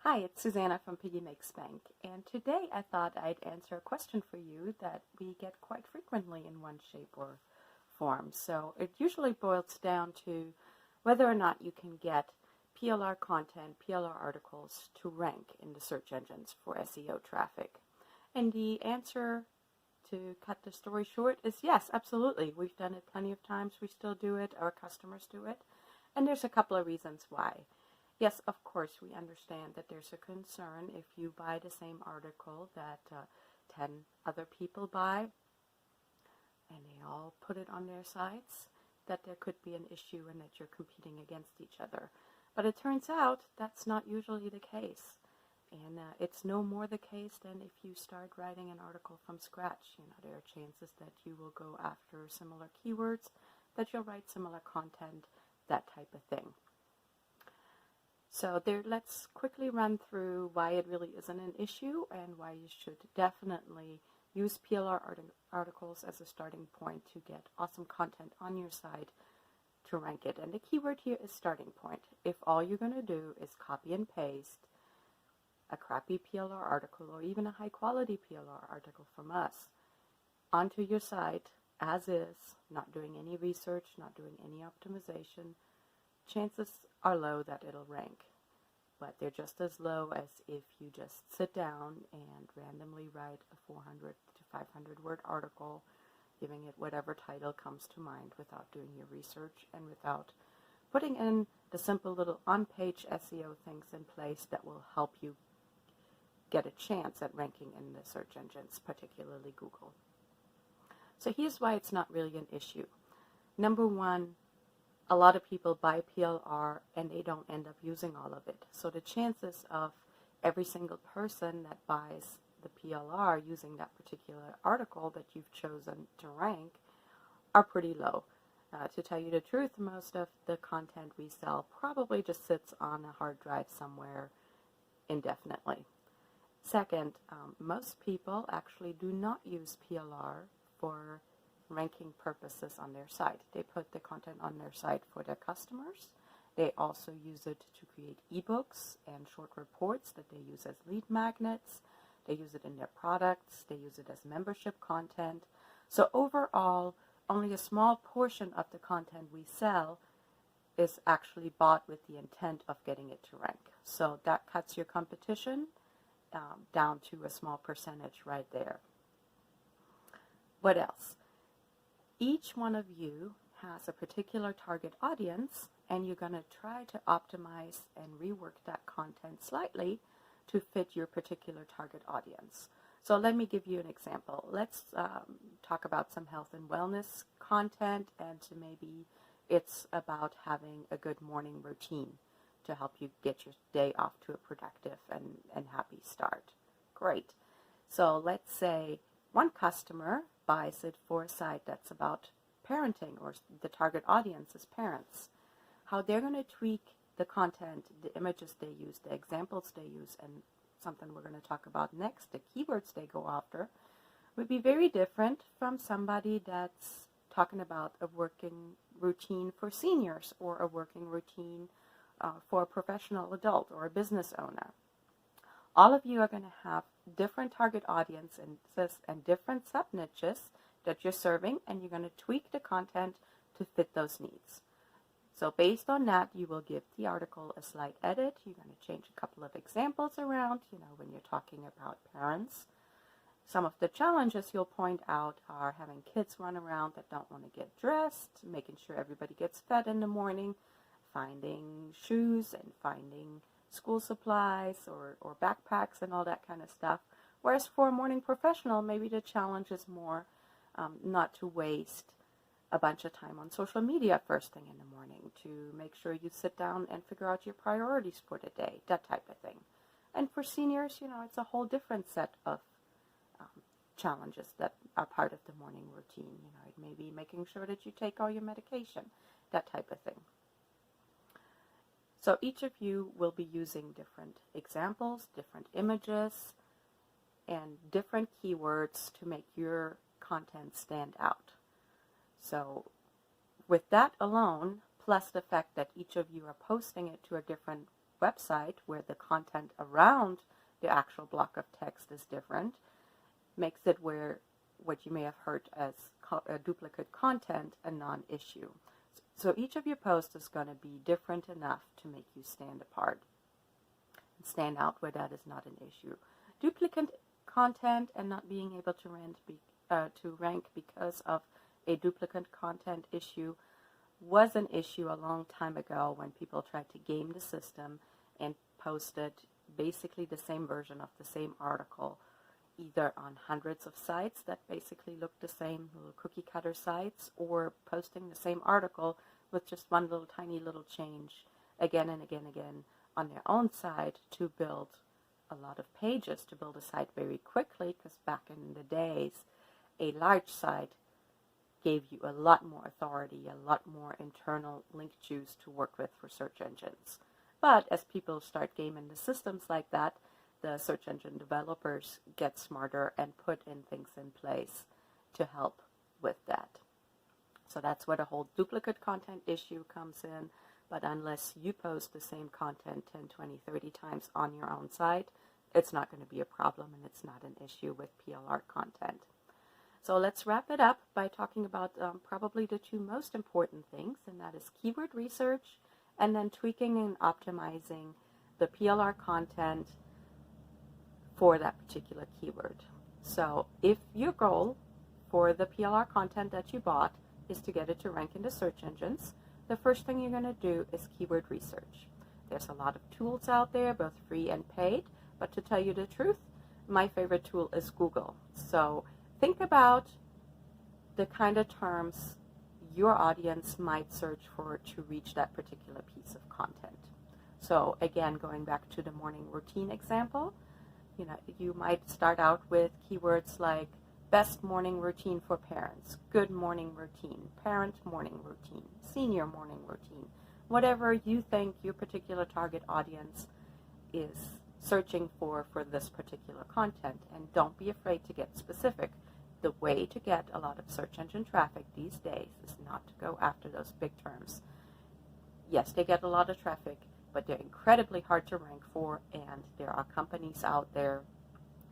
Hi, it's Susanna from Piggy Makes Bank, and today I thought I'd answer a question for you that we get quite frequently in one shape or form. So it usually boils down to whether or not you can get PLR content, PLR articles to rank in the search engines for SEO traffic. And the answer, to cut the story short, is yes, absolutely. We've done it plenty of times. We still do it. Our customers do it. And there's a couple of reasons why. Yes, of course, we understand that there's a concern if you buy the same article that 10 other people buy and they all put it on their sites, that there could be an issue and that you're competing against each other. But it turns out that's not usually the case. And it's no more the case than if you start writing an article from scratch. There are chances that you will go after similar keywords, that you'll write similar content, that type of thing. So let's quickly run through why it really isn't an issue and why you should definitely use PLR articles as a starting point to get awesome content on your site to rank it. And the keyword here is starting point. If all you're going to do is copy and paste a crappy PLR article or even a high quality PLR article from us onto your site as is, not doing any research, not doing any optimization, chances are low that it'll rank, but they're just as low as if you just sit down and randomly write a 400 to 500 word article, giving it whatever title comes to mind without doing your research and without putting in the simple little on-page SEO things in place that will help you get a chance at ranking in the search engines, particularly Google. So here's why it's not really an issue. Number one, a lot of people buy PLR and they don't end up using all of it. So the chances of every single person that buys the PLR using that particular article that you've chosen to rank are pretty low. To tell you the truth, most of the content we sell probably just sits on a hard drive somewhere indefinitely. Second, most people actually do not use PLR for ranking purposes on their site. They put the content on their site for their customers. They also use it to create ebooks and short reports that they use as lead magnets. They use it in their products. They use it as membership content. So overall, only a small portion of the content we sell is actually bought with the intent of getting it to rank. So that cuts your competition down to a small percentage right there. What else? Each one of you has a particular target audience, and you're going to try to optimize and rework that content slightly to fit your particular target audience. So let me give you an example. Let's talk about some health and wellness content, and maybe it's about having a good morning routine to help you get your day off to a productive and happy start. Great. So let's say one customer buys it for a site that's about parenting, or the target audience is parents. How they're going to tweak the content, the images they use, the examples they use, and something we're going to talk about next, the keywords they go after, would be very different from somebody that's talking about a working routine for seniors or a working routine for a professional adult or a business owner. All of you are going to have different target audiences and different sub-niches that you're serving, and you're going to tweak the content to fit those needs. So based on that, you will give the article a slight edit. You're going to change a couple of examples around, when you're talking about parents. Some of the challenges you'll point out are having kids run around that don't want to get dressed, making sure everybody gets fed in the morning, finding shoes and finding school supplies or backpacks and all that kind of stuff. Whereas for a morning professional, maybe the challenge is more not to waste a bunch of time on social media first thing in the morning, to make sure you sit down and figure out your priorities for the day, that type of thing. And for seniors, it's a whole different set of challenges that are part of the morning routine. It may be making sure that you take all your medication, that type of thing. So each of you will be using different examples, different images, and different keywords to make your content stand out. So with that alone, plus the fact that each of you are posting it to a different website where the content around the actual block of text is different, makes it where what you may have heard as duplicate content a non-issue. So each of your posts is going to be different enough to make you stand apart and stand out where that is not an issue. Duplicate content and not being able to rank because of a duplicate content issue was an issue a long time ago when people tried to game the system and posted basically the same version of the same article either on hundreds of sites that basically look the same, little cookie cutter sites, or posting the same article with just one little tiny little change again and again and again on their own site to build a lot of pages, to build a site very quickly, because back in the days a large site gave you a lot more authority, a lot more internal link juice to work with for search engines. But as people start gaming the systems like that, the search engine developers get smarter and put in things in place to help with that. So that's where the whole duplicate content issue comes in. But unless you post the same content 10, 20, 30 times on your own site, it's not going to be a problem, and it's not an issue with PLR content. So let's wrap it up by talking about probably the two most important things, and that is keyword research and then tweaking and optimizing the PLR content for that particular keyword. So if your goal for the PLR content that you bought is to get it to rank in the search engines, the first thing you're going to do is keyword research. There's a lot of tools out there, both free and paid, but to tell you the truth, my favorite tool is Google. So think about the kind of terms your audience might search for to reach that particular piece of content. So again, going back to the morning routine example, you might start out with keywords like best morning routine for parents, good morning routine, parent morning routine, senior morning routine, whatever you think your particular target audience is searching for this particular content. And don't be afraid to get specific. The way to get a lot of search engine traffic these days is not to go after those big terms. Yes, they get a lot of traffic, but they're incredibly hard to rank for, and there are companies out there,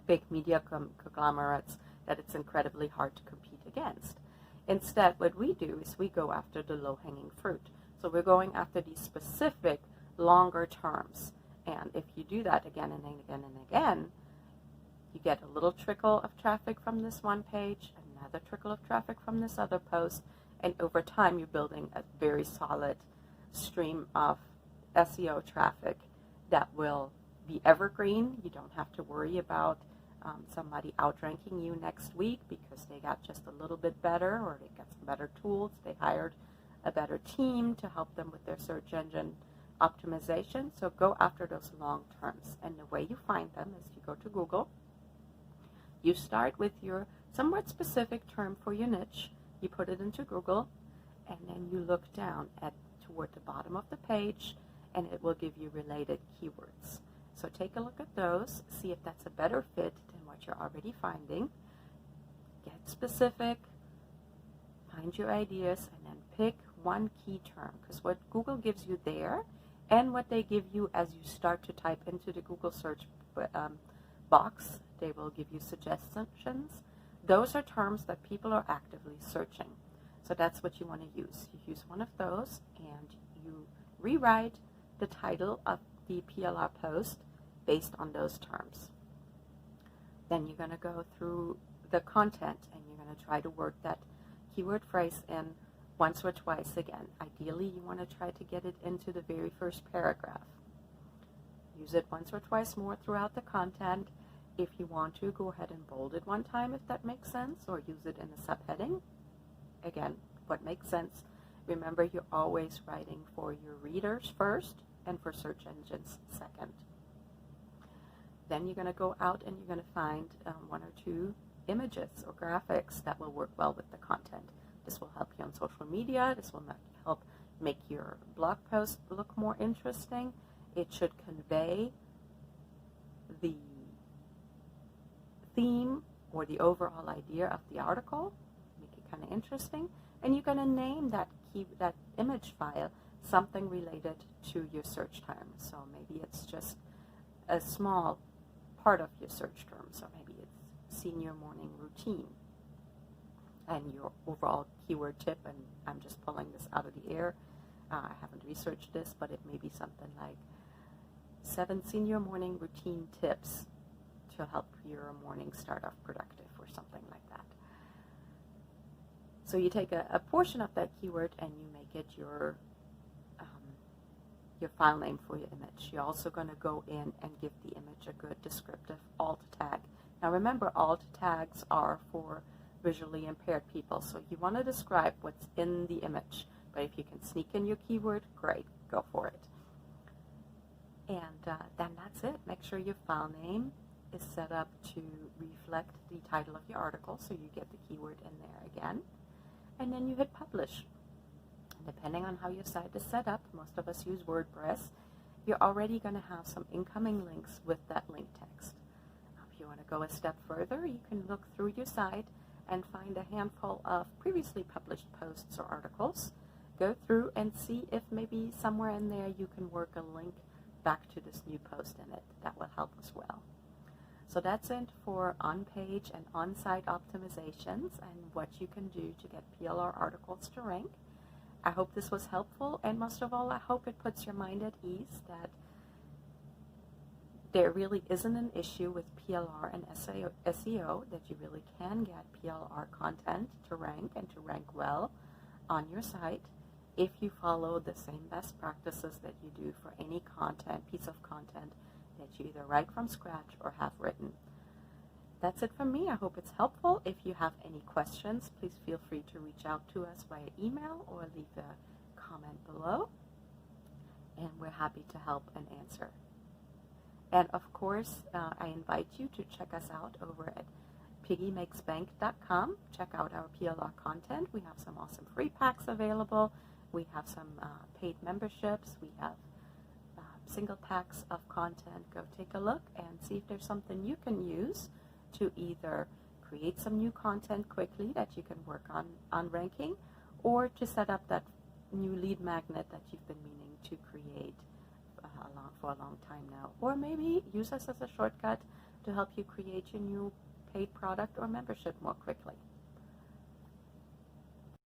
big media conglomerates, that it's incredibly hard to compete against. Instead, what we do is we go after the low-hanging fruit. So we're going after these specific longer terms. And if you do that again and again and again, you get a little trickle of traffic from this one page, another trickle of traffic from this other post, and over time you're building a very solid stream of SEO traffic that will be evergreen. You don't have to worry about somebody outranking you next week because they got just a little bit better, or they got some better tools, they hired a better team to help them with their search engine optimization. So go after those long terms, and the way you find them is you go to Google, you start with your somewhat specific term for your niche, you put it into Google, and then you look down toward the bottom of the page, and it will give you related keywords. So take a look at those, see if that's a better fit than what you're already finding. Get specific, find your ideas, and then pick one key term, because what Google gives you there and what they give you as you start to type into the Google search box, they will give you suggestions. Those are terms that people are actively searching. So that's what you want to use. You use one of those and you rewrite the title of the PLR post based on those terms. Then you're going to go through the content and you're going to try to work that keyword phrase in once or twice again. Ideally, you want to try to get it into the very first paragraph. Use it once or twice more throughout the content. If you want to, go ahead and bold it one time if that makes sense, or use it in a subheading. Again, what makes sense. Remember, you're always writing for your readers first and for search engines second. Then you're going to go out and you're going to find one or two images or graphics that will work well with the content. This will help you on social media. This will help make your blog post look more interesting. It should convey the theme or the overall idea of the article, make it kind of interesting. And you're going to name that image file something related to your search term. So maybe it's just a small part of your search term. So maybe it's senior morning routine. And your overall keyword tip, and I'm just pulling this out of the air. I haven't researched this, but it may be something like 7 senior morning routine tips to help your morning start off productive, or something like that. So you take a portion of that keyword and you make it your file name for your image. You're also going to go in and give the image a good descriptive alt tag. Now remember, alt tags are for visually impaired people, so you want to describe what's in the image, but if you can sneak in your keyword, great, go for it. And then that's it. Make sure your file name is set up to reflect the title of your article, so you get the keyword in there again, and then you hit publish. Depending on how your site is set up, most of us use WordPress, you're already going to have some incoming links with that link text. If you want to go a step further, you can look through your site and find a handful of previously published posts or articles. Go through and see if maybe somewhere in there you can work a link back to this new post in it. That will help as well. So that's it for on-page and on-site optimizations and what you can do to get PLR articles to rank. I hope this was helpful, and most of all, I hope it puts your mind at ease that there really isn't an issue with PLR and SEO, that you really can get PLR content to rank, and to rank well on your site if you follow the same best practices that you do for any piece of content that you either write from scratch or have written. That's it from me. I hope it's helpful. If you have any questions, please feel free to reach out to us via email or leave a comment below, and we're happy to help and answer. And of course, I invite you to check us out over at piggymakesbank.com. Check out our PLR content. We have some awesome free packs available. We have some paid memberships. We have single packs of content. Go take a look and see if there's something you can use to either create some new content quickly that you can work on ranking, or to set up that new lead magnet that you've been meaning to create for a long time now. Or maybe use us as a shortcut to help you create your new paid product or membership more quickly.